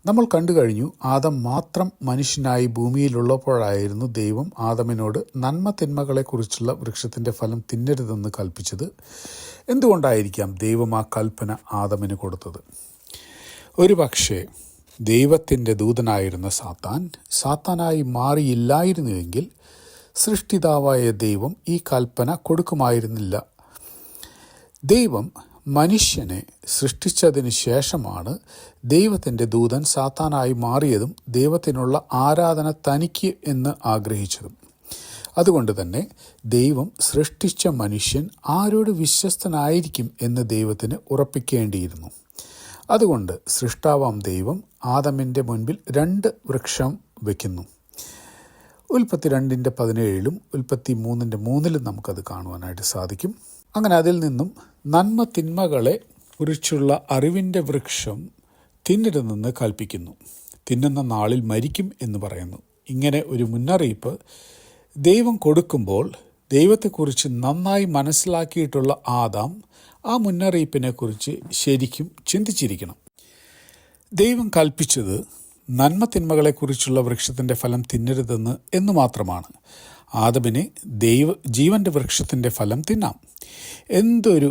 നമ്മൾ കണ്ടു കഴിഞ്ഞു, ആദം മാത്രം മനുഷ്യനായി ഭൂമിയിലുള്ളപ്പോഴായിരുന്നു ദൈവം ആദമിനോട് നന്മ തിന്മകളെക്കുറിച്ചുള്ള വൃക്ഷത്തിൻ്റെ ഫലം തിന്നരുതെന്ന് കൽപ്പിച്ചത്. എന്തുകൊണ്ടായിരിക്കാം ദൈവം ആ കൽപ്പന ആദമിന് കൊടുത്തത്? ഒരു പക്ഷേ ദൈവത്തിൻ്റെ ദൂതനായിരുന്ന സാത്താനായി മാറിയില്ലായിരുന്നുവെങ്കിൽ സൃഷ്ടിതാവായ ദൈവം ഈ കൽപ്പന കൊടുക്കുമായിരുന്നില്ല. ദൈവം മനുഷ്യനെ സൃഷ്ടിച്ചതിന് ശേഷമാണ് ദൈവത്തിൻ്റെ ദൂതൻ സാത്താനായി മാറിയതും ദൈവത്തിനുള്ള ആരാധന തനിക്ക് എന്ന് ആഗ്രഹിച്ചതും. അതുകൊണ്ട് തന്നെ ദൈവം സൃഷ്ടിച്ച മനുഷ്യൻ ആരോട് വിശ്വസ്തനായിരിക്കും എന്ന് ദൈവത്തിന് ഉറപ്പിക്കേണ്ടിയിരുന്നു. അതുകൊണ്ട് സൃഷ്ടാവാം ദൈവം ആദമിൻ്റെ മുൻപിൽ 2 വൃക്ഷം വയ്ക്കുന്നു. ഉൽപ്പത്തി 2:17 ഉൽപ്പത്തി 3:3 നമുക്കത് കാണുവാനായിട്ട് സാധിക്കും. അങ്ങനെ അതിൽ നിന്നും നന്മ തിന്മകളെ കുറിച്ചുള്ള അറിവിൻ്റെ വൃക്ഷം തിന്നരുതെന്ന് കൽപ്പിക്കുന്നു. തിന്നുന്ന നാളിൽ മരിക്കും എന്ന് പറയുന്നു. ഇങ്ങനെ ഒരു മുന്നറിയിപ്പ് ദൈവം കൊടുക്കുമ്പോൾ ദൈവത്തെക്കുറിച്ച് നന്നായി മനസ്സിലാക്കിയിട്ടുള്ള ആദാം ആ മുന്നറിയിപ്പിനെക്കുറിച്ച് ശരിക്കും ചിന്തിച്ചിരിക്കണം. ദൈവം കൽപ്പിച്ചത് നന്മ തിന്മകളെക്കുറിച്ചുള്ള വൃക്ഷത്തിൻ്റെ ഫലം തിന്നരുതെന്ന് എന്ന് മാത്രമാണ്. ആദമിനെ ജീവൻ്റെ വൃക്ഷത്തിൻ്റെ ഫലം തിന്നാം. എന്തൊരു